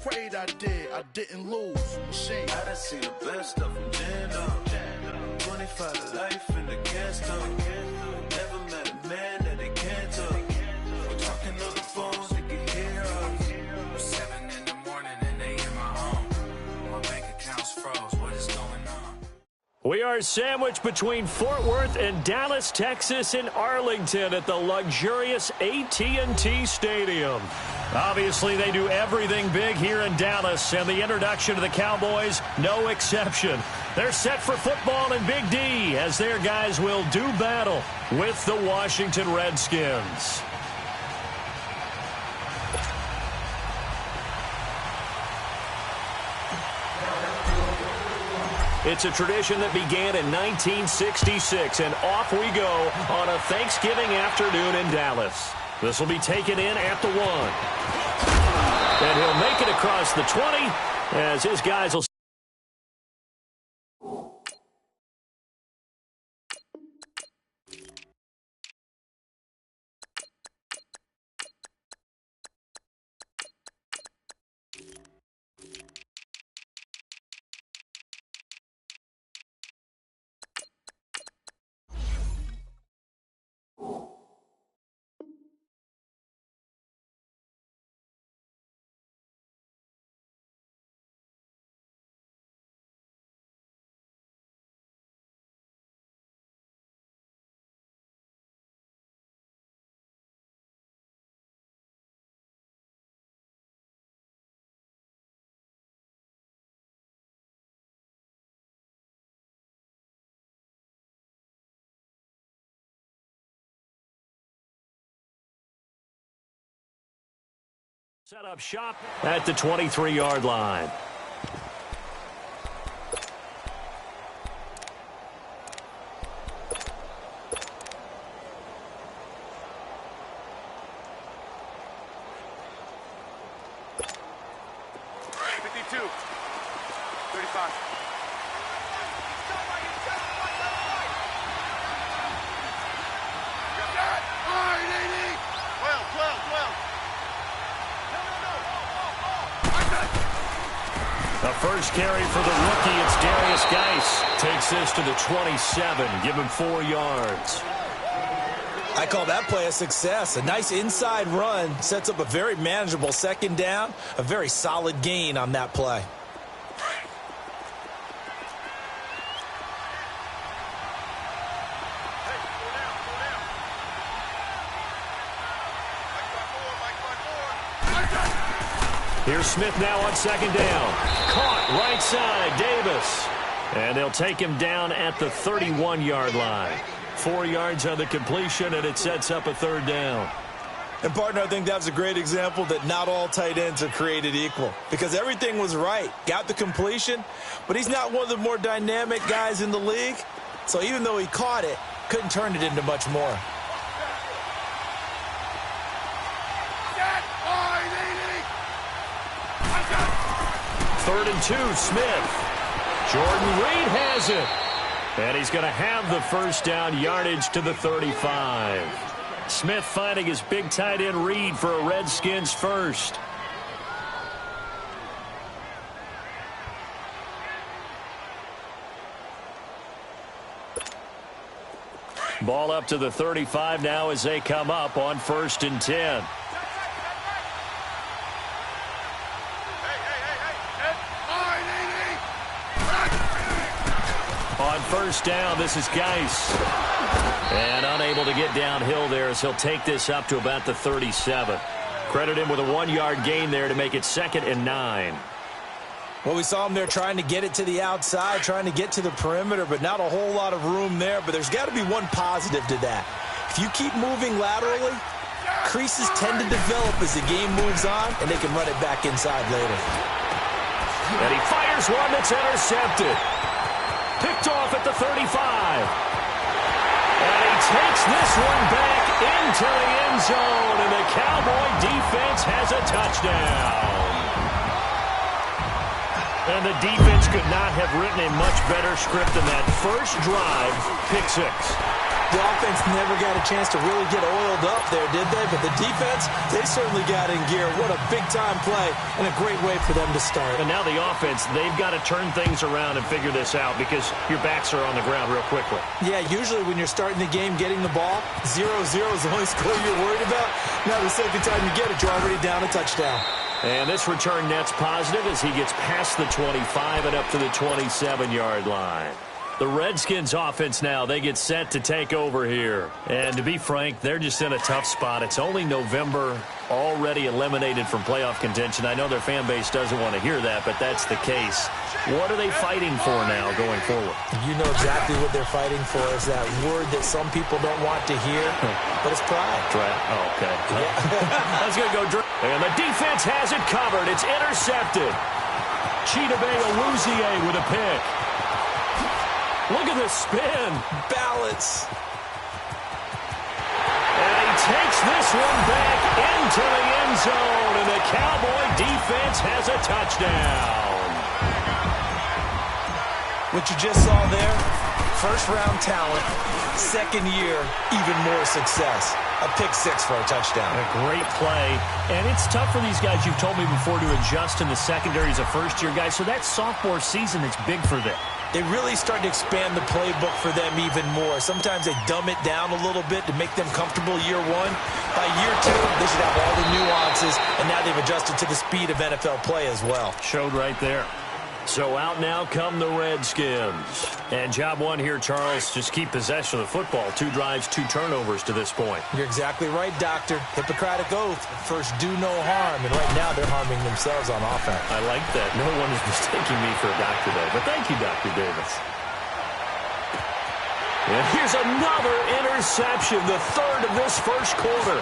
prayed I didn't lose. Machine. I done seen the best of them jammed up. 25 to life in the gas tank. Never met a man that they can't talk. We're talking on the phones, they can hear us. 7 in the morning and they in my home. My bank account's froze, what is going on? We are sandwiched between Fort Worth and Dallas, Texas, and Arlington at the luxurious AT&T Stadium. Obviously, they do everything big here in Dallas, and the introduction to the Cowboys, no exception. They're set for football in Big D as their guys will do battle with the Washington Redskins. It's a tradition that began in 1966, and off we go on a Thanksgiving afternoon in Dallas. This will be taken in at the 1. And he'll make it across the 20 as his guys will... Set up shop at the 23-yard line. First carry for the rookie, it's Darius Geis. Takes this to the 27, give him 4 yards. I call that play a success. A nice inside run sets up a very manageable second down, a very solid gain on that play. Here's Smith now on second down. Caught right side, Davis. And they'll take him down at the 31-yard line. 4 yards on the completion, and it sets up a third down. And, partner, I think that was a great example that not all tight ends are created equal. Because everything was right. Got the completion, but he's not one of the more dynamic guys in the league. So even though he caught it, couldn't turn it into much more. Third and 2, Smith. Jordan Reed has it. And he's going to have the first down, yardage to the 35. Smith finding his big tight end Reed for a Redskins first. Ball up to the 35 now as they come up on 1st and 10. On first down, this is Geis. And unable to get downhill there as he'll take this up to about the 37. Credit him with a 1-yard gain there to make it 2nd and 9. Well, we saw him there trying to get it to the outside, trying to get to the perimeter, but not a whole lot of room there. But there's got to be one positive to that. If you keep moving laterally, creases tend to develop as the game moves on, and they can run it back inside later. And he fires one that's intercepted. Picked off at the 35. And he takes this one back into the end zone, and the Cowboy defense has a touchdown. And the defense could not have written a much better script than that. First drive, pick six. The offense never got a chance to really get oiled up there, did they? But the defense, they certainly got in gear. What a big-time play and a great way for them to start. And now the offense, they've got to turn things around and figure this out because your backs are on the ground real quickly. Yeah, usually when you're starting the game, getting the ball, 0-0 is the only score you're worried about. Now the second time you get it, you're already down a touchdown. And this return net's positive as he gets past the 25 and up to the 27-yard line. The Redskins offense now, they get set to take over here. And to be frank, they're just in a tough spot. It's only November, already eliminated from playoff contention. I know their fan base doesn't want to hear that, but that's the case. What are they fighting for now going forward? You know exactly what they're fighting for is that word that some people don't want to hear, but it's pride. Oh, okay. Yeah. That's going to go. And the defense has it covered. It's intercepted. Chidobe Awuzie with a pick. Look at the spin. Balance. And he takes this one back into the end zone, and the Cowboy defense has a touchdown. What you just saw there, first-round talent, second year, even more success. A pick six for a touchdown. A great play. And it's tough for these guys, you've told me before, to adjust in the secondary as a first-year guy. So that sophomore season, it's big for them. They really start to expand the playbook for them even more. Sometimes they dumb it down a little bit to make them comfortable year one. By year two, they should have all the nuances, and now they've adjusted to the speed of NFL play as well. Showed right there. So out now come the Redskins. And job one here, Charles, just keep possession of the football. 2 drives, 2 turnovers to this point. You're exactly right, Doctor. Hippocratic oath. First, do no harm. And right now, they're harming themselves on offense. I like that. No one is mistaking me for a doctor there. But thank you, Dr. Davis. And here's another interception, the third of this first quarter.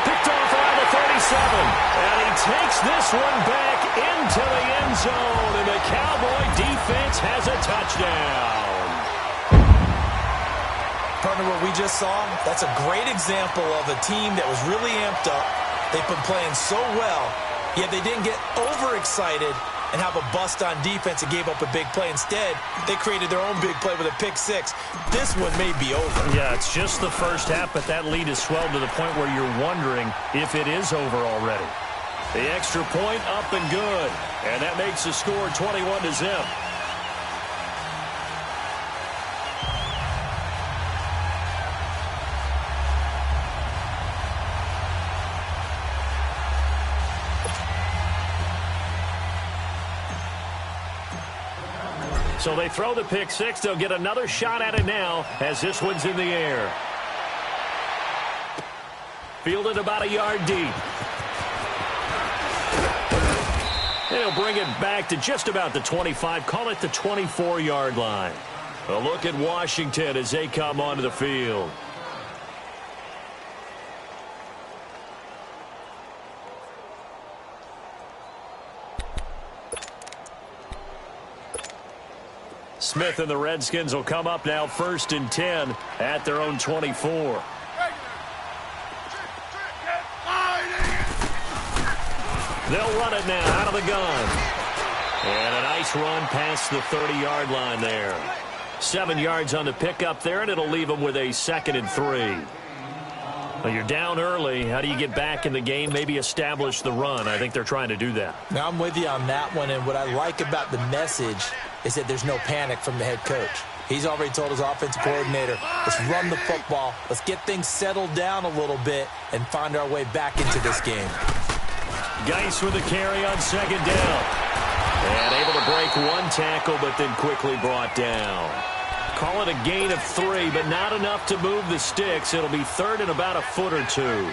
Picked off around the 37. And he takes this one back into the end zone. And the Cowboy defense has a touchdown. Partner, what we just saw, that's a great example of a team that was really amped up. They've been playing so well, yet they didn't get overexcited and have a bust on defense and gave up a big play. Instead, they created their own big play with a pick six. This one may be over. Yeah, it's just the first half, but that lead has swelled to the point where you're wondering if it is over already. The extra point up and good. And that makes the score 21-0. So they throw the pick six. They'll get another shot at it now as this one's in the air. Fielded about a yard deep. They'll bring it back to just about the 25. Call it the 24-yard line. A look at Washington as they come onto the field. Smith and the Redskins will come up now 1st and 10 at their own 24. They'll run it now out of the gun. And a nice run past the 30-yard line there. 7 yards on the pickup there, and it'll leave them with a 2nd and 3. Well, you're down early. How do you get back in the game? Maybe establish the run. I think they're trying to do that. Now, I'm with you on that one, and what I like about the message is that there's no panic from the head coach. He's already told his offensive coordinator, let's run the football, let's get things settled down a little bit, and find our way back into this game. Geis with a carry on 2nd down. And able to break one tackle, but then quickly brought down. Call it a gain of 3, but not enough to move the sticks. It'll be 3rd and about a foot or 2.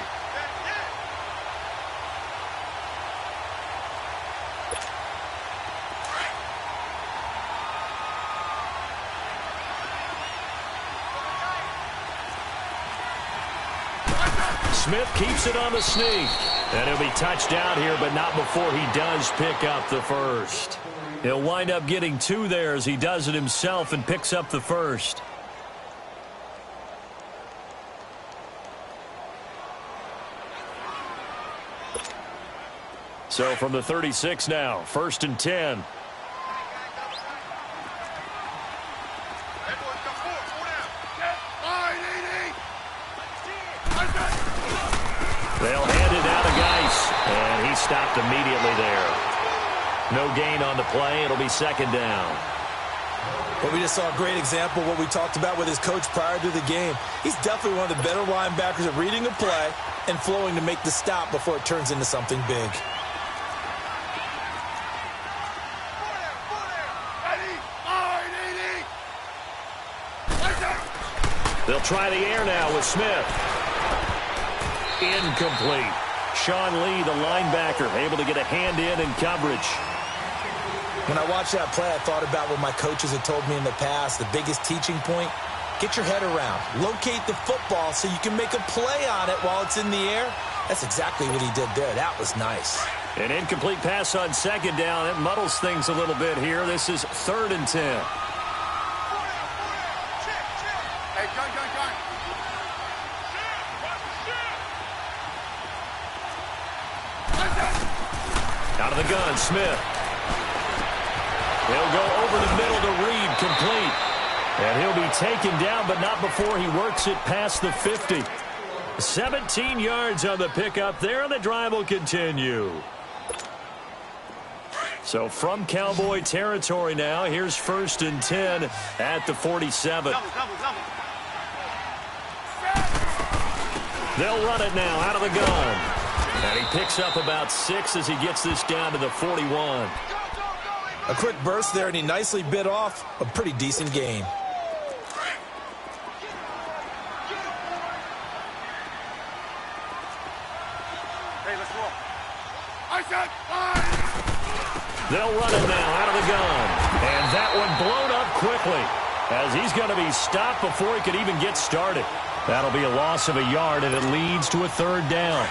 Smith keeps it on the sneak. And he'll be touched out here, but not before he does pick up the first. He'll wind up getting 2 there as he does it himself and picks up the first. So from the 36 now, 1st and 10 immediately there. No gain on the play. It'll be second down. Well, we just saw a great example of what we talked about with his coach prior to the game. He's definitely one of the better linebackers at reading a play and flowing to make the stop before it turns into something big. They'll try the air now with Smith. Incomplete. Sean Lee, the linebacker, able to get a hand in coverage. When I watched that play, I thought about what my coaches had told me in the past. The biggest teaching point, get your head around. Locate the football so you can make a play on it while it's in the air. That's exactly what he did there. That was nice. An incomplete pass on second down. It muddles things a little bit here. This is 3rd and 10. Out of the gun, Smith. He'll go over the middle to Reed, complete. And he'll be taken down, but not before he works it past the 50. 17 yards on the pickup there, and the drive will continue. So from Cowboy territory now, here's 1st and 10 at the 47. They'll run it now out of the gun. And he picks up about 6 as he gets this down to the 41. A quick burst there, and he nicely bit off a pretty decent gain. They'll run it now out of the gun. And that one blown up quickly as he's going to be stopped before he could even get started. That'll be a loss of a yard, and it leads to a 3rd down.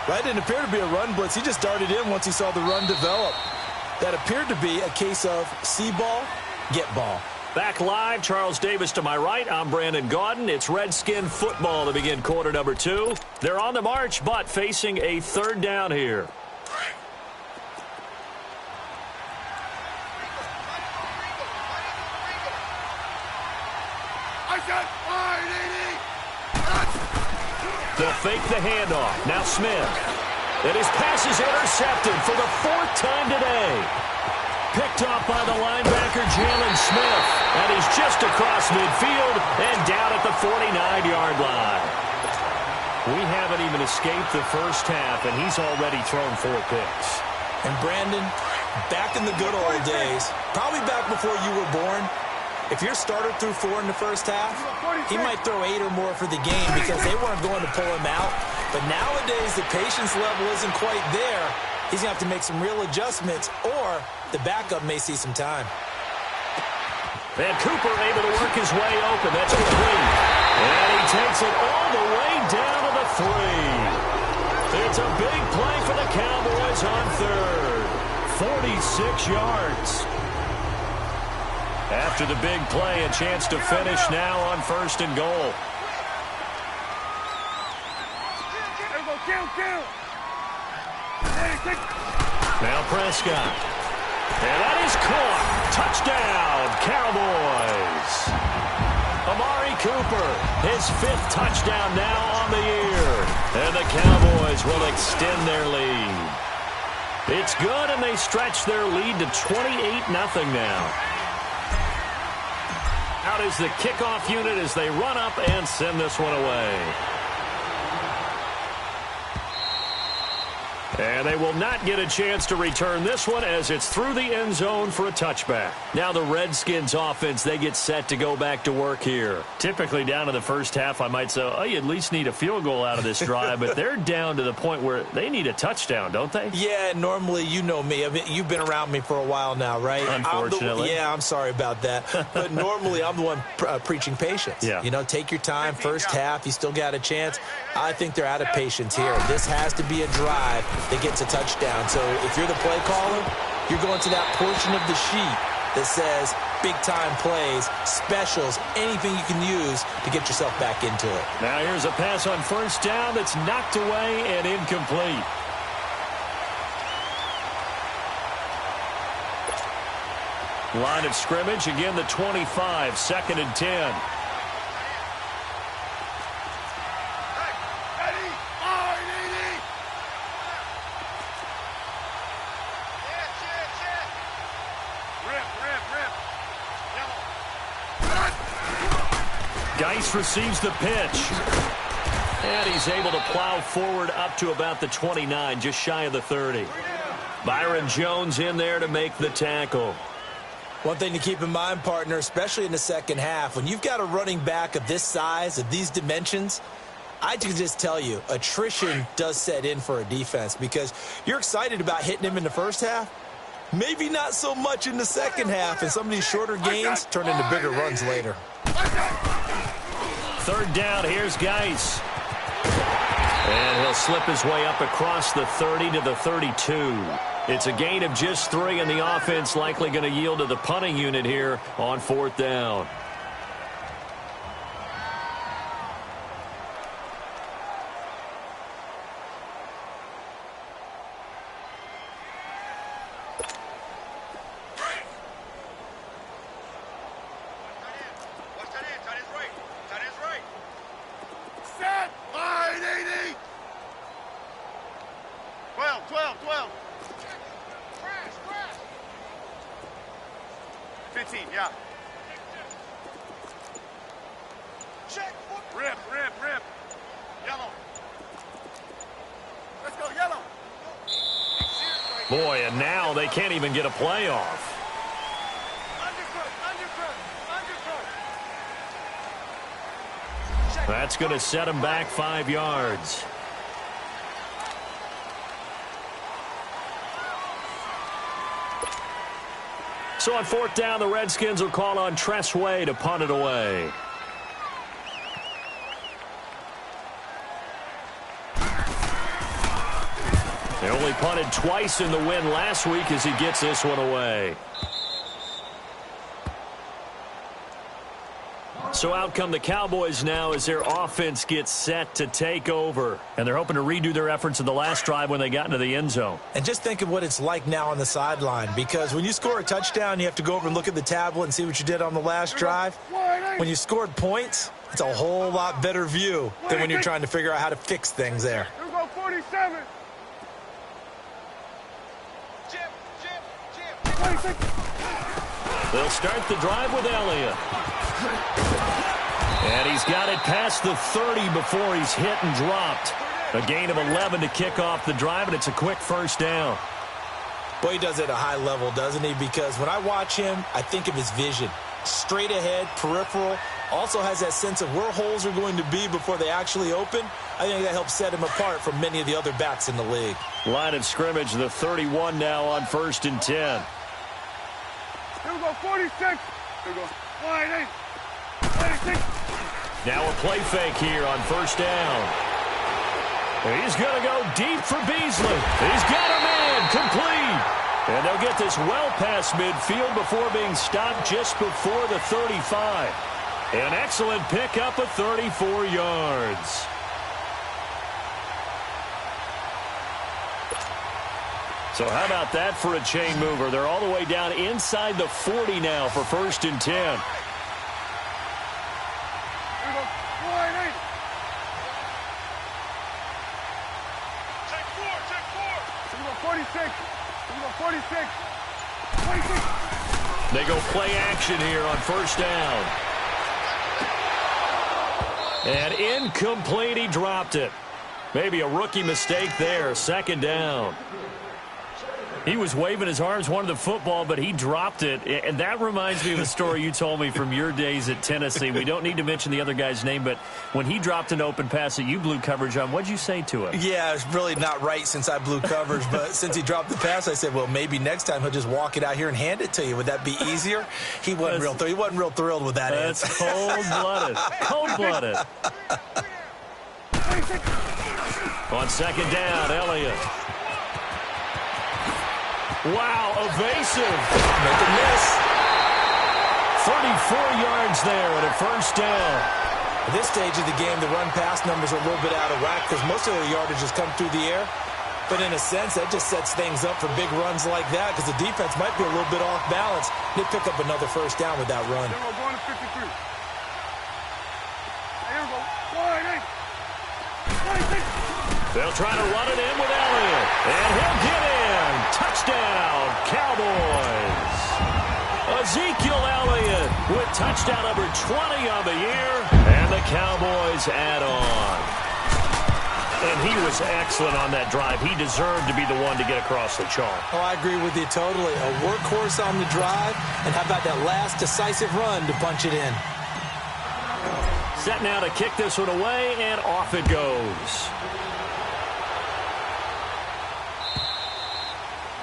That didn't appear to be a run blitz. He just darted in once he saw the run develop. That appeared to be a case of see ball, get ball. Back live, Charles Davis to my right. I'm Brandon Gaudin. It's Redskin football to begin quarter number 2. They're on the march, but facing a 3rd down here. They'll fake the handoff. Now Smith. And his pass is intercepted for the 4th time today. Picked off by the linebacker, Jalen Smith. And he's just across midfield and down at the 49-yard line. We haven't even escaped the first half, and he's already thrown 4 picks. And Brandon, back in the good old days, probably back before you were born, if your starter threw 4 in the first half, he might throw 8 or more for the game because they weren't going to pull him out. But nowadays, the patience level isn't quite there. He's going to have to make some real adjustments, or the backup may see some time. And Cooper able to work his way open. That's complete. And he takes it all the way down to the 3. It's a big play for the Cowboys on 3rd. 46 yards. After the big play, a chance to finish now on 1st and goal. Now Prescott. And that is caught. Touchdown, Cowboys. Amari Cooper, his 5th touchdown now on the year. And the Cowboys will extend their lead. It's good, and they stretch their lead to 28-0 now. Out is the kickoff unit as they run up and send this one away. And they will not get a chance to return this one as it's through the end zone for a touchback. Now the Redskins offense, they get set to go back to work here. Typically down to the first half, I might say, oh, you at least need a field goal out of this drive, but they're down to the point where they need a touchdown, don't they? Yeah, normally, you know me. I mean, you've been around me for a while now, right? Unfortunately. I'm sorry about that. But normally, I'm the one preaching patience. Yeah. You know, take your time. First half, you still got a chance. I think they're out of patience here. This has to be a drive that gets a touchdown. So if you're the play caller, you're going to that portion of the sheet that says big-time plays, specials, anything you can use to get yourself back into it. Now here's a pass on 1st down that's knocked away and incomplete. Line of scrimmage, again the 25, 2nd and 10. Geis receives the pitch. And he's able to plow forward up to about the 29, just shy of the 30. Byron Jones in there to make the tackle. One thing to keep in mind, partner, especially in the second half, when you've got a running back of this size, of these dimensions, I can just tell you, attrition does set in for a defense because you're excited about hitting him in the first half. Maybe not so much in the second half, and some of these shorter gains turn into bigger runs later. Third down, here's Geis. And he'll slip his way up across the 30 to the 32. It's a gain of just 3, and the offense likely going to yield to the punting unit here on 4th down. Boy, and now they can't even get a playoff. That's going to set him back 5 yards. So on 4th down, the Redskins will call on Tressway to punt it away. They only punted twice in the win last week as he gets this one away. So out come the Cowboys now as their offense gets set to take over. And they're hoping to redo their efforts in the last drive when they got into the end zone. And just think of what it's like now on the sideline, because when you score a touchdown, you have to go over and look at the tablet and see what you did on the last drive. When you scored points, it's a whole lot better view than when you're trying to figure out how to fix things there. Here we go, 47. They'll start the drive with Elliott. And he's got it past the 30 before he's hit and dropped. A gain of 11 to kick off the drive, and it's a quick first down. Boy, he does it at a high level, doesn't he? Because when I watch him, I think of his vision. Straight ahead, peripheral, also has that sense of where holes are going to be before they actually open. I think that helps set him apart from many of the other backs in the league. Line of scrimmage, the 31 now on 1st and 10. Here we go, 46. Here we go, 48. 46. Now a play fake here on 1st down. He's going to go deep for Beasley. He's got a man, complete. And they'll get this well past midfield before being stopped just before the 35. An excellent pickup of 34 yards. So how about that for a chain mover? They're all the way down inside the 40 now for 1st and 10. Here we go, 48. Check 4, check 4. Here we go, 46. Here we go, 46. 46. They go play action here on 1st down. And incomplete, he dropped it. Maybe a rookie mistake there, 2nd down. He was waving his arms, wanted the football, but he dropped it. And that reminds me of a story you told me from your days at Tennessee. We don't need to mention the other guy's name, but when he dropped an open pass that you blew coverage on, what'd you say to him? Yeah, it's really not right since I blew coverage, but since he dropped the pass, I said, well, maybe next time he'll just walk it out here and hand it to you. Would that be easier? He wasn't real thrilled with that answer. That's cold-blooded. Cold-blooded. On 2nd down, Elliott. Wow, evasive. Make a miss. 34 yards there at a 1st down. At this stage of the game, the run-pass numbers are a little bit out of whack because most of the yardage has come through the air. But in a sense, that just sets things up for big runs like that because the defense might be a little bit off balance. They pick up another 1st down with that run. Here we go, going to 53. Here we go, 48. 46. They'll try to run it in with Elliott. And he'll get in. Touchdown, Cowboys. Ezekiel Elliott with touchdown number 20 on the year, and the Cowboys add on. And he was excellent on that drive. He deserved to be the one to get across the chalk. Oh, I agree with you totally. A workhorse on the drive, and how about that last decisive run to punch it in? Set now to kick this one away, and off it goes.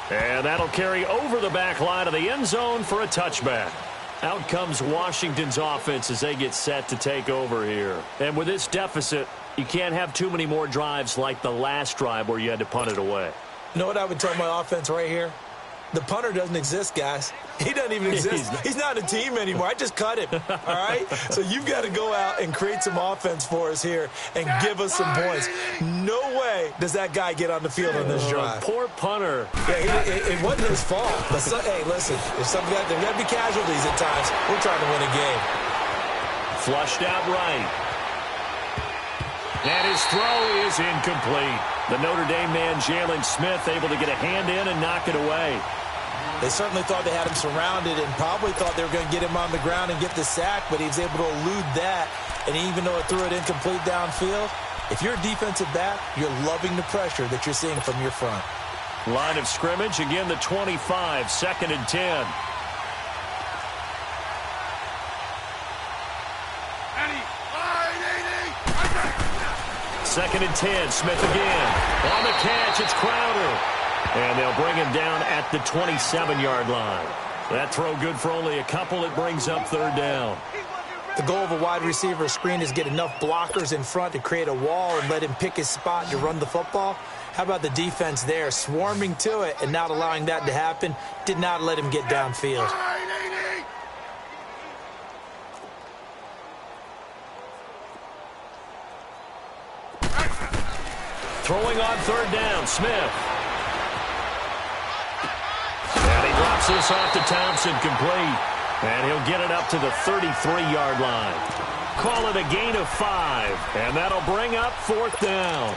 And that'll carry over the back line of the end zone for a touchback. Out comes Washington's offense as they get set to take over here. And with this deficit, you can't have too many more drives like the last drive where you had to punt it away. You know what I would tell my offense right here? The punter doesn't exist, guys. He doesn't even exist. He's not a team anymore. I just cut him, all right? So you've got to go out and create some offense for us here and give us some points. No way does that guy get on the field on this drive. Poor punter. Yeah, it wasn't his fault. But hey, listen, there's got to be casualties at times. We're trying to win a game. Flushed out right. And his throw is incomplete. The Notre Dame man, Jalen Smith, able to get a hand in and knock it away. They certainly thought they had him surrounded and probably thought they were going to get him on the ground and get the sack, but he was able to elude that. And even though it threw it incomplete downfield, if you're a defensive back, you're loving the pressure that you're seeing from your front. Line of scrimmage, again the 25, 2nd and 10. Second and 10, Smith again. On the catch, it's Crowder. And they'll bring him down at the 27-yard line. That throw good for only a couple. It brings up 3rd down. The goal of a wide receiver screen is get enough blockers in front to create a wall and let him pick his spot to run the football. How about the defense there, swarming to it and not allowing that to happen? Did not let him get downfield. Throwing on 3rd down, Smith. And he drops this off to Thompson, complete. And he'll get it up to the 33-yard line. Call it a gain of 5. And that'll bring up 4th down.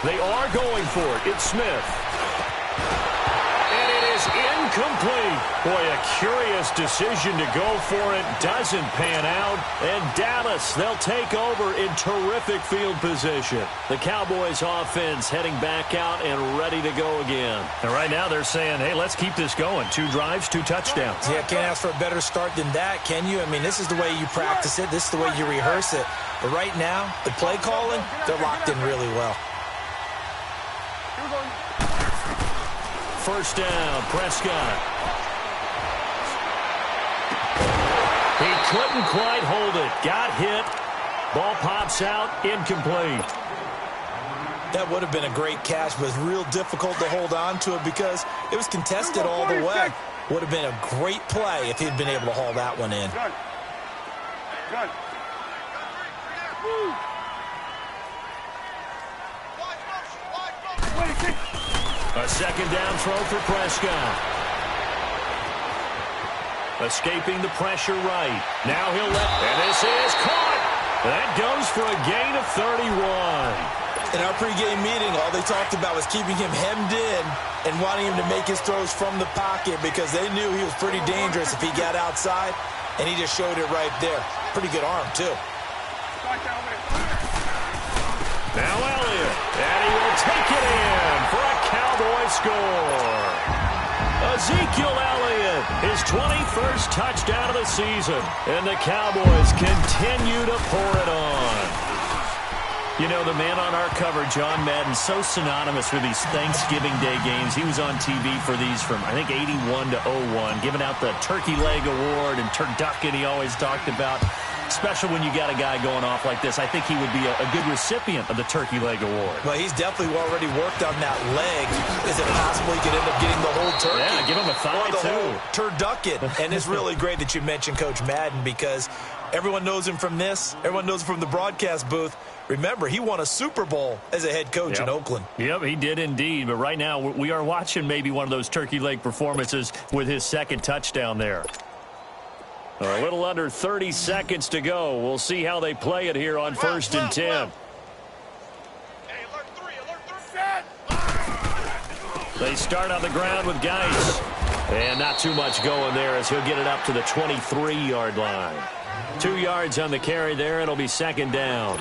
They are going for it. It's Smith. And it is incomplete. Boy, a curious decision to go for it. Doesn't pan out. And Dallas, they'll take over in terrific field position. The Cowboys offense heading back out and ready to go again. And right now they're saying, hey, let's keep this going. 2 drives, 2 touchdowns. Yeah, can't ask for a better start than that, can you? I mean, this is the way you practice it. This is the way you rehearse it. But right now, the play calling, they're locked in really well. 1st down, Prescott. He couldn't quite hold it. Got hit. Ball pops out, incomplete. That would have been a great catch, but it's real difficult to hold on to it because it was contested all the way. Would have been a great play if he'd been able to haul that one in. Good. A 2nd down throw for Prescott. Escaping the pressure right. Now he'll and this is caught. That goes for a gain of 31. In our pregame meeting, all they talked about was keeping him hemmed in and wanting him to make his throws from the pocket because they knew he was pretty dangerous if he got outside, and he just showed it right there. Pretty good arm, too. Now Elliott, and he will take it in for a Cowboy score. Ezekiel Elliott, his 21st touchdown of the season, and the Cowboys continue to pour it on. You know, the man on our cover, John Madden, so synonymous with these Thanksgiving Day games. He was on TV for these from, I think, 81 to 01, giving out the Turkey Leg Award and turducken he always talked about. especially when you got a guy going off like this. I think he would be a good recipient of the Turkey Leg Award. Well, he's definitely already worked on that leg. Is it possible he could end up getting the whole turkey? Yeah, give him a thigh, or the too. whole turducken. And it's really great that you mentioned Coach Madden, because everyone knows him from this. Everyone knows him from the broadcast booth. Remember, he won a Super Bowl as a head coach in Oakland. Yep, he did indeed. But right now, we are watching maybe one of those turkey leg performances with his second touchdown there. A little under 30 seconds to go. We'll see how they play it here on 1st and 10. They start on the ground with Geis. And not too much going there as he'll get it up to the 23-yard line. 2 yards on the carry there. It'll be 2nd down.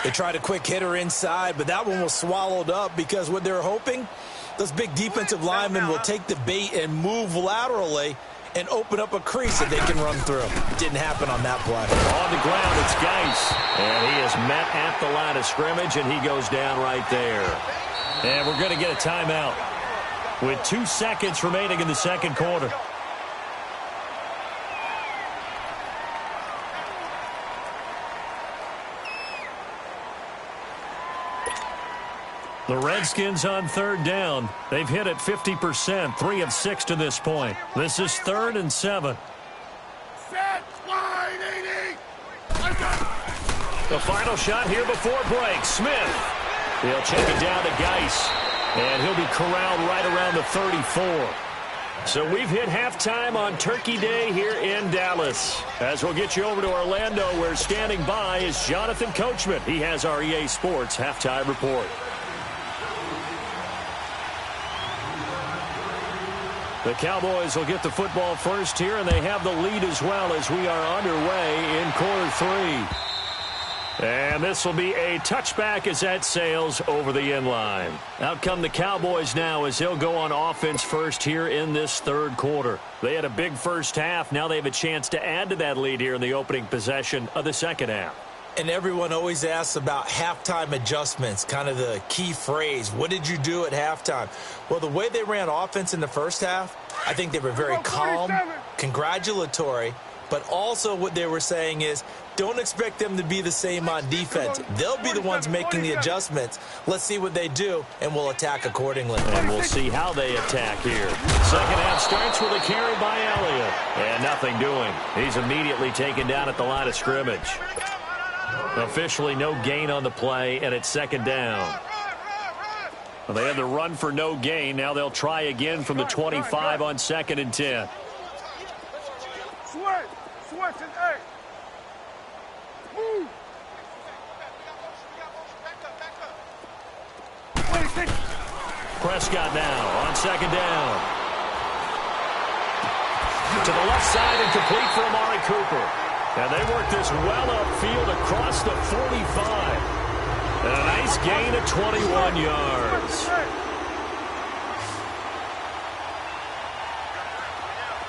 They tried a quick hitter inside, but that one was swallowed up because what they're hoping, those big defensive linemen will take the bait and move laterally and open up a crease that they can run through. Didn't happen on that play. On the ground, it's Geis. And he is met at the line of scrimmage, and he goes down right there. And we're going to get a timeout with 2 seconds remaining in the second quarter. The Redskins on 3rd down. They've hit it 50%, 3 of 6 to this point. This is 3rd and 7. Set, wide, 80. The final shot here before break. Smith. He'll check it down to Geis. And he'll be corralled right around the 34. So we've hit halftime on Turkey Day here in Dallas. As we'll get you over to Orlando, where standing by is Jonathan Coachman. He has our EA Sports halftime report. The Cowboys will get the football first here, and they have the lead as well as we are underway in quarter 3. And this will be a touchback as that sails over the end line. Out come the Cowboys now as they'll go on offense first here in this 3rd quarter. They had a big first half. Now they have a chance to add to that lead here in the opening possession of the second half. And everyone always asks about halftime adjustments, kind of the key phrase. What did you do at halftime? Well, the way they ran offense in the first half, I think they were very calm, congratulatory, but also what they were saying is don't expect them to be the same on defense. They'll be the ones making the adjustments. Let's see what they do, and we'll attack accordingly. And we'll see how they attack here. Second half starts with a carry by Elliott. And nothing doing. He's immediately taken down at the line of scrimmage. Officially no gain on the play, and it's 2nd down. Well, they had the run for no gain. Now they'll try again from the 25 on 2nd and 10. Switch, and hey. Move. 26. Prescott now on 2nd down. To the left side and complete for Amari Cooper. And they work this well upfield across the 45. And a nice gain of 21 yards.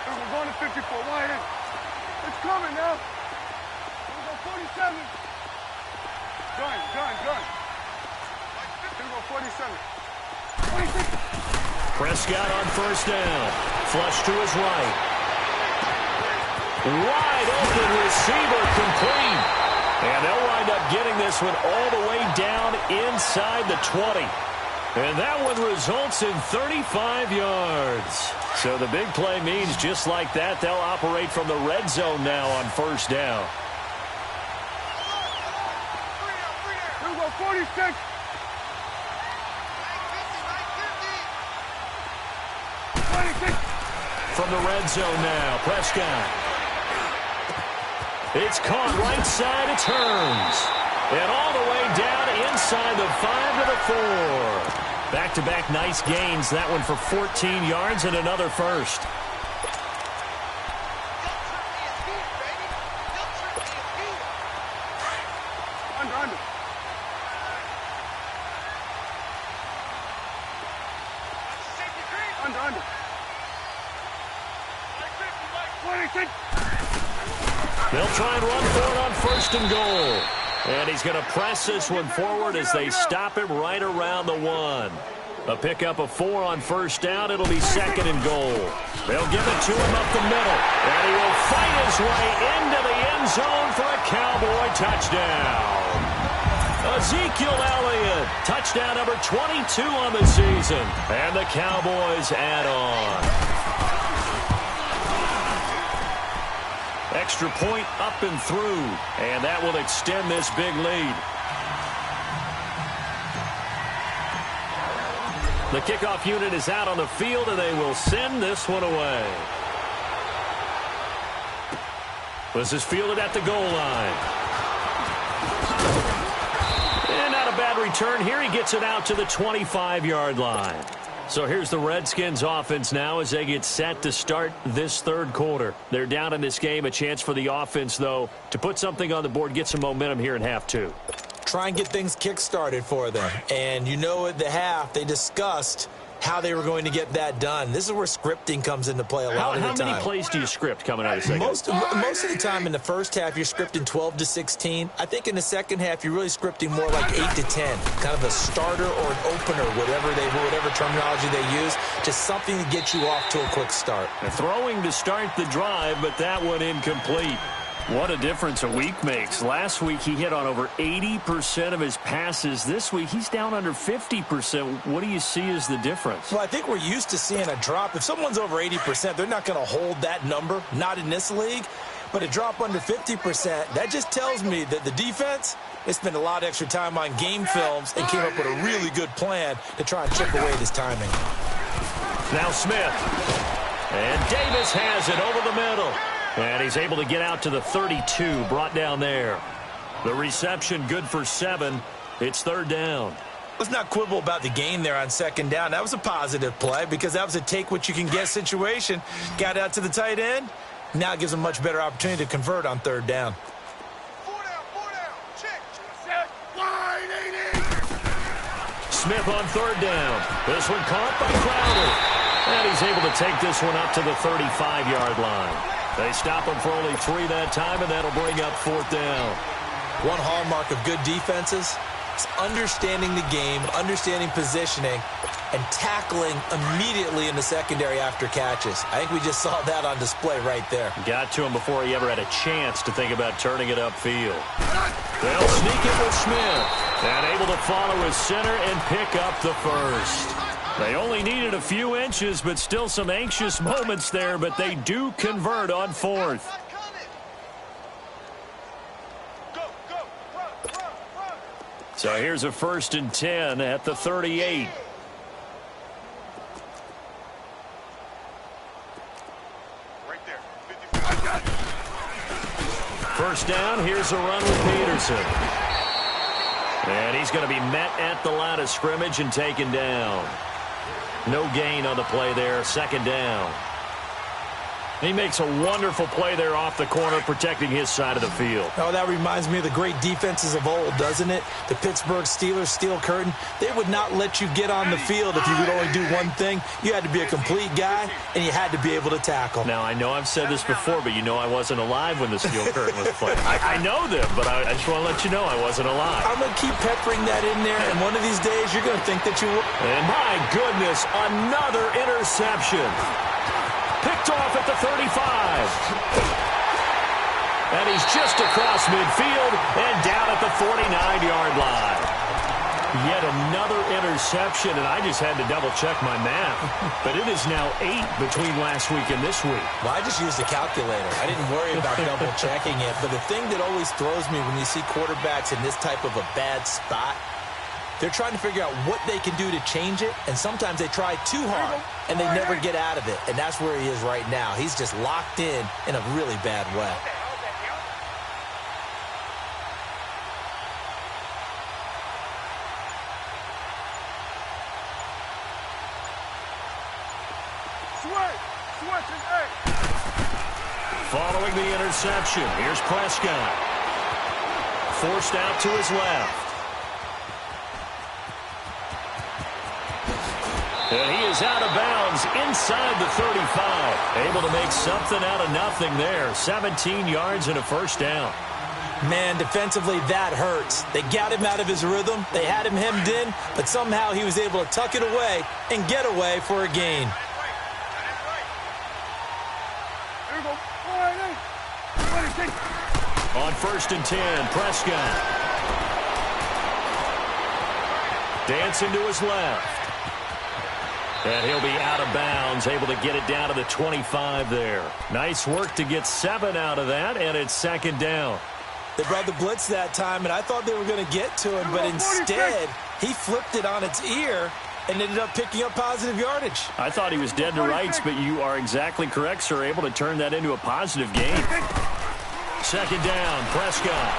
We're going to 54. Wide in. It's coming now. We're going 47. Gun. Here we go 47. 26. Prescott on 1st down. Flush to his right. Wide open receiver complete. And they'll wind up getting this one all the way down inside the 20. And that one results in 35 yards. So the big play means just like that, they'll operate from the red zone now on 1st down. Here we go 46. 26. From the red zone now, Prescott. It's caught right side, it turns. And all the way down inside the 5 to the 4. Back-to-back nice gains. That one for 14 yards and another first. Under. Under. 26. They'll try and run for it on 1st and goal. And he's going to press this one forward as they stop him right around the 1. A pickup of 4 on 1st down. It'll be 2nd and goal. They'll give it to him up the middle. And he will fight his way into the end end zone for a Cowboy touchdown. Ezekiel Elliott, touchdown number 22 on the season. And the Cowboys add on. Extra point up and through. And that will extend this big lead. The kickoff unit is out on the field, and they will send this one away. This is fielded at the goal line. And not a bad return here. He gets it out to the 25-yard line. So here's the Redskins offense now as they get set to start this third quarter. They're down in this game. A chance for the offense, though, to put something on the board, get some momentum here in half two. Try and get things kick-started for them. And you know at the half, they discussed how they were going to get that done. This is where scripting comes into play a lot of the time. How many plays do you script coming out of the second? Most of the time in the first half, you're scripting 12 to 16. I think in the second half, you're really scripting more like 8 to 10. Kind of a starter or an opener, whatever terminology they use. Just something to get you off to a quick start. Throwing to start the drive, but that one incomplete. What a difference a week makes. Last week, he hit on over 80% of his passes. This week, he's down under 50%. What do you see as the difference? Well, I think we're used to seeing a drop. If someone's over 80%, they're not going to hold that number, not in this league. But a drop under 50%, that just tells me that the defense, they spent a lot of extra time on game films and came up with a really good plan to try and chip away this timing. Now Smith. And Davis has it over the middle. And he's able to get out to the 32, brought down there. The reception good for 7. It's third down. Let's not quibble about the gain there on second down. That was a positive play because that was a take-what-you-can-get situation. Got out to the tight end. Now it gives them a much better opportunity to convert on third down. 4 down. Check. Set. Wide 80. Smith on third down. This one caught by Crowder. And he's able to take this one up to the 35-yard line. They stop him for only 3 that time, and that'll bring up fourth down. One hallmark of good defenses is understanding the game, understanding positioning, and tackling immediately in the secondary after catches. I think we just saw that on display right there. Got to him before he ever had a chance to think about turning it upfield. They'll sneak it with Smith, and able to follow his center and pick up the first. They only needed a few inches, but still some anxious moments there, but they do convert on fourth. So here's a 1st and 10 at the 38. Right there. First down, here's a run with Peterson. And he's going to be met at the line of scrimmage and taken down. No gain on the play there, second down. He makes a wonderful play there off the corner, protecting his side of the field. Oh, that reminds me of the great defenses of old, doesn't it? The Pittsburgh Steelers, steel curtain. They would not let you get on the field if you could only do one thing. You had to be a complete guy, and you had to be able to tackle. Now, I know I've said this before, but you know I wasn't alive when the steel curtain was played. I know them, but I just want to let you know I wasn't alive. I'm going to keep peppering that in there, and one of these days you're going to think that you will. And my goodness, another interception. Picked off at the 35. And he's just across midfield and down at the 49-yard line. Yet another interception, and I just had to double-check my math. But it is now 8 between last week and this week. Well, I just used a calculator. I didn't worry about double-checking it. But the thing that always throws me when you see quarterbacks in this type of a bad spot, they're trying to figure out what they can do to change it, and sometimes they try too hard, and they never get out of it. And that's where he is right now. He's just locked in a really bad way. Following the interception, here's Prescott. Forced out to his left. And he is out of bounds inside the 35. Able to make something out of nothing there. 17 yards and a first down. Man, defensively, that hurts. They got him out of his rhythm. They had him hemmed in, but somehow he was able to tuck it away and get away for a gain. Here we go. 26. On 1st and 10, Prescott. Dancing to his left. And he'll be out of bounds, able to get it down to the 25 there. Nice work to get 7 out of that, and it's 2nd down. They brought the blitz that time, and I thought they were going to get to him, but instead he flipped it on its ear and ended up picking up positive yardage. I thought he was dead to rights, but you are exactly correct, sir. Able to turn that into a positive gain. 2nd down, Prescott.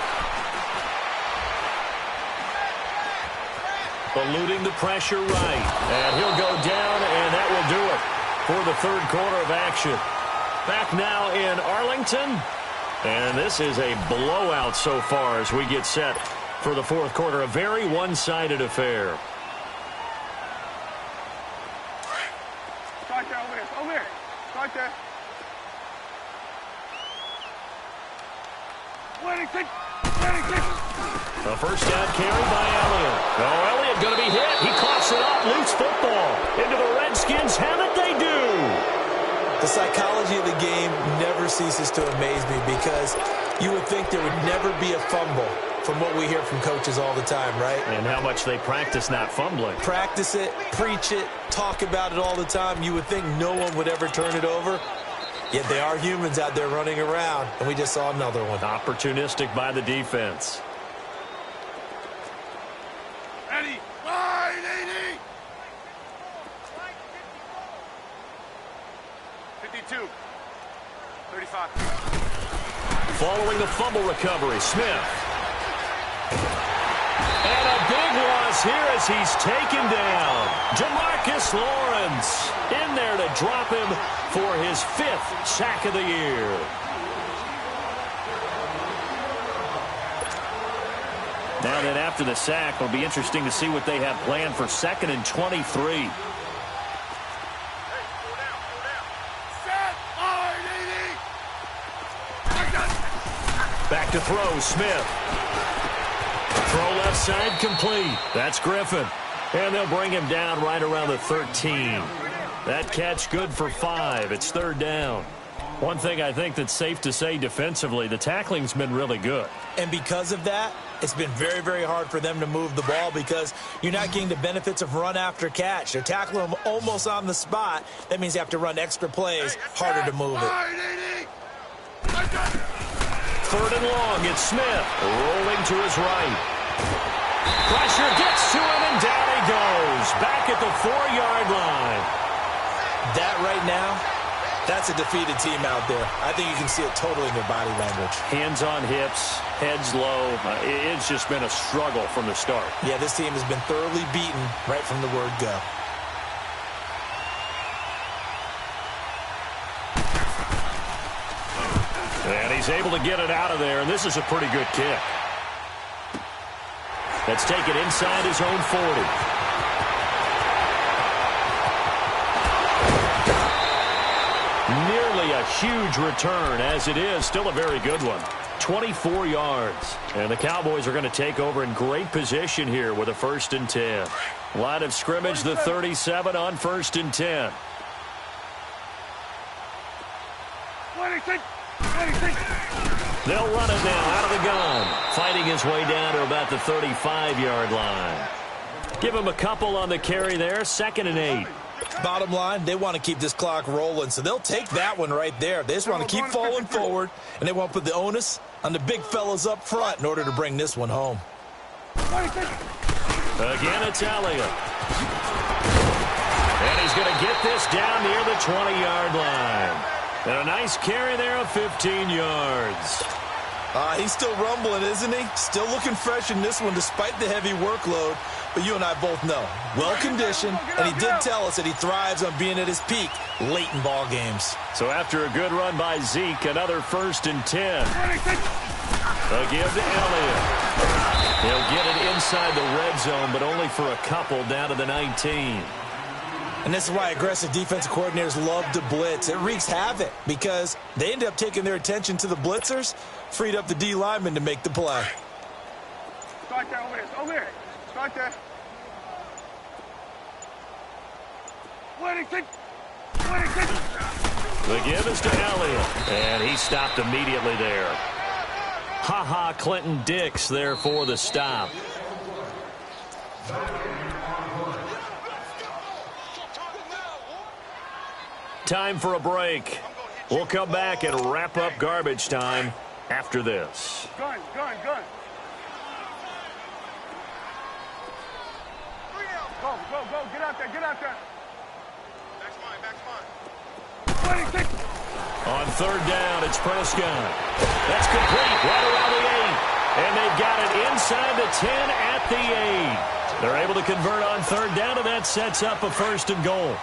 Eluding the pressure right. And he'll go down, and that will do it for the 3rd quarter of action. Back now in Arlington. And this is a blowout so far as we get set for the 4th quarter. A very one-sided affair. Start there, over here. Over here. Start there. A 1st down carry by Elliott. Oh, Elliott going to be hit. He coughs it up. Loose football. Into the Redskins. Have it they do. The psychology of the game never ceases to amaze me because you would think there would never be a fumble from what we hear from coaches all the time, right? And how much they practice not fumbling. Practice it, preach it, talk about it all the time. You would think no one would ever turn it over. Yet they are humans out there running around, and we just saw another one. Opportunistic by the defense. Eddie, wide 80. 52. 35. Following the fumble recovery, Smith. And a big loss here as he's taken down. Demarcus Lawrence in there to drop him for his 5th sack of the year. Now then, after the sack, it'll be interesting to see what they have planned for 2nd and 23. Back to throw, Smith. Throw left side complete. That's Griffin. And they'll bring him down right around the 13. That catch good for 5. It's 3rd down. One thing I think that's safe to say defensively, the tackling's been really good. And because of that, it's been very, very hard for them to move the ball because you're not getting the benefits of run after catch. They're tackling them almost on the spot. That means you have to run extra plays, harder to move it. 3rd and long, it's Smith rolling to his right. Pressure gets to him, and down he goes. Back at the 4-yard line. That right now, that's a defeated team out there. I think you can see it totally in their body language. Hands on hips, heads low. It's just been a struggle from the start. Yeah, this team has been thoroughly beaten right from the word go. And he's able to get it out of there, and this is a pretty good kick. Let's take it inside his own 40. Nearly a huge return, as it is. Still a very good one. 24 yards. And the Cowboys are going to take over in great position here with a 1st and 10. Line of scrimmage, the 37 on 1st and 10. 26. They'll run it now out of the gun. Fighting his way down to about the 35-yard line. Give him a couple on the carry there. 2nd and 8. Bottom line, they want to keep this clock rolling, so they'll take that one right there. They just want to keep falling forward, and they want to put the onus on the big fellas up front in order to bring this one home. Again, it's Elliott. And he's going to get this down near the 20-yard line. And a nice carry there of 15 yards. He's still rumbling, isn't he? Still looking fresh in this one despite the heavy workload. But you and I both know, well-conditioned, and he did tell us that he thrives on being at his peak late in ball games. So after a good run by Zeke, another 1st and 10. A give to Elliott. He'll get it inside the red zone, but only for a couple down to the 19. And this is why aggressive defensive coordinators love to blitz. It wreaks havoc because they end up taking their attention to the blitzers, freed up the D lineman to make the play. Start there, over here. Over here. Start there. 26. The give is to Elliott, and he stopped immediately there. Ha-ha Clinton Dix there for the stop. Time for a break. We'll come back and wrap up garbage time after this. Gun. Go. Get out there. Back's mine. On third down, it's Prescott. That's complete right around the 8. And they've got it inside the 10 at the 8. They're able to convert on third down, and that sets up a first and goal.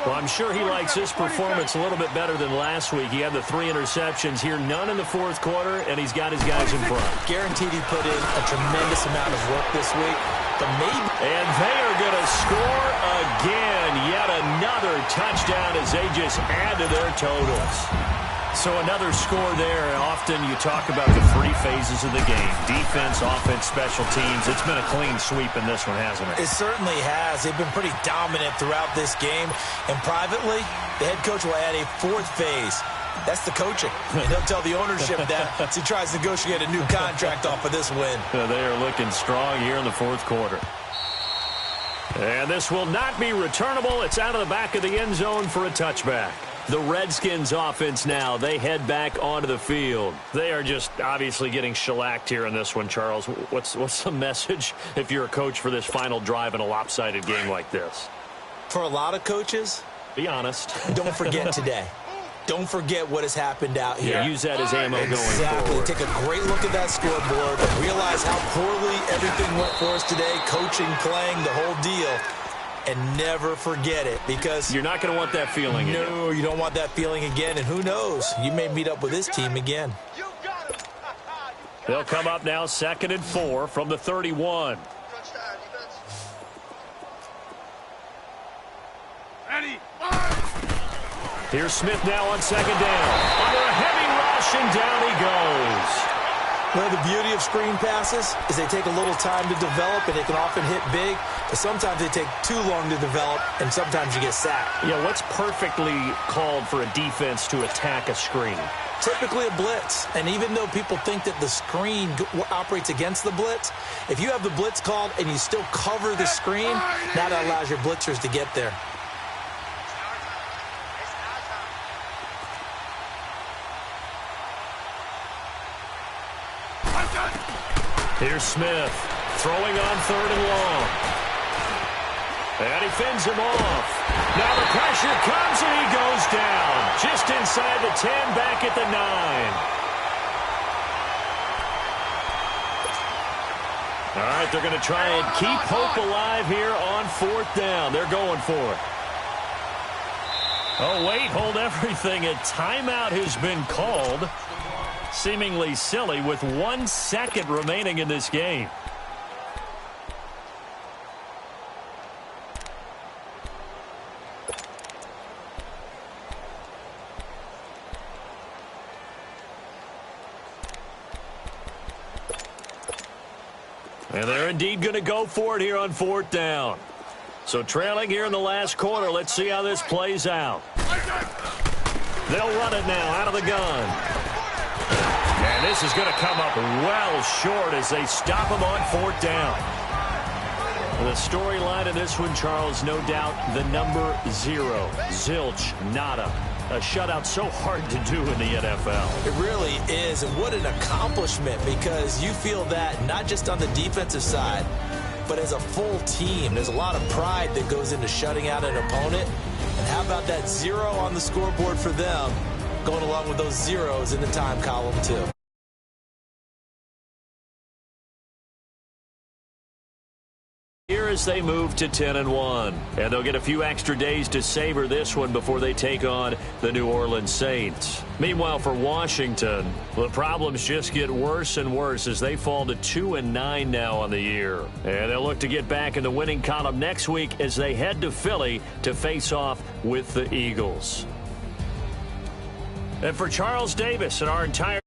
Well, I'm sure he likes this performance a little bit better than last week. He had the 3 interceptions here, none in the fourth quarter, and he's got his guys in front. Guaranteed he put in a tremendous amount of work this week. But maybe. And they are going to score again. Yet another touchdown as they just add to their totals. So another score there. Often you talk about the 3 phases of the game. Defense, offense, special teams. It's been a clean sweep in this one, hasn't it? It certainly has. They've been pretty dominant throughout this game. And privately, the head coach will add a 4th phase. That's the coaching. And he'll tell the ownership that as he tries to negotiate a new contract off of this win. They are looking strong here in the fourth quarter. And this will not be returnable. It's out of the back of the end zone for a touchback. The Redskins offense now, they head back onto the field. They are just obviously getting shellacked here in this one, Charles. What's the message if you're a coach for this final drive in a lopsided game like this? For a lot of coaches, be honest. Don't forget today. Don't forget what has happened out here. Yeah, use that as ammo going forward. Take a great look at that scoreboard. Realize how poorly everything went for us today. Coaching, playing, the whole deal. And never forget it, because you're not going to want that feeling again. No, you don't want that feeling again. And who knows? You may meet up with this team again. They'll come up now 2nd and 4 from the 31. Here's Smith now on 2nd down. Under a heavy rush, and down he goes. Well, the beauty of screen passes is they take a little time to develop, and they can often hit big, but sometimes they take too long to develop, and sometimes you get sacked. Yeah, what's perfectly called for a defense to attack a screen? Typically a blitz, and even though people think that the screen operates against the blitz, if you have the blitz called and you still cover the screen, that allows your blitzers to get there. Here's Smith throwing on 3rd and long. And he fends him off. Now the pressure comes and he goes down. Just inside the 10, back at the 9. All right, they're going to try and keep hope alive here on 4th down. They're going for it. Oh, wait, hold everything. A timeout has been called. Seemingly silly with 1 second remaining in this game. And they're indeed going to go for it here on 4th down. So trailing here in the last quarter. Let's see how this plays out. They'll run it now out of the gun. And this is going to come up well short as they stop him on 4th down. The storyline of this one, Charles, no doubt the number 0. Zilch, nada. A shutout so hard to do in the NFL. It really is, and what an accomplishment, because you feel that not just on the defensive side, but as a full team. There's a lot of pride that goes into shutting out an opponent. And how about that 0 on the scoreboard for them, going along with those zeros in the time column, too. Here as they move to 10-1. And they'll get a few extra days to savor this one before they take on the New Orleans Saints. Meanwhile, for Washington, the problems just get worse and worse as they fall to 2-9 now on the year. And they'll look to get back in the winning column next week as they head to Philly to face off with the Eagles. And for Charles Davis and our entire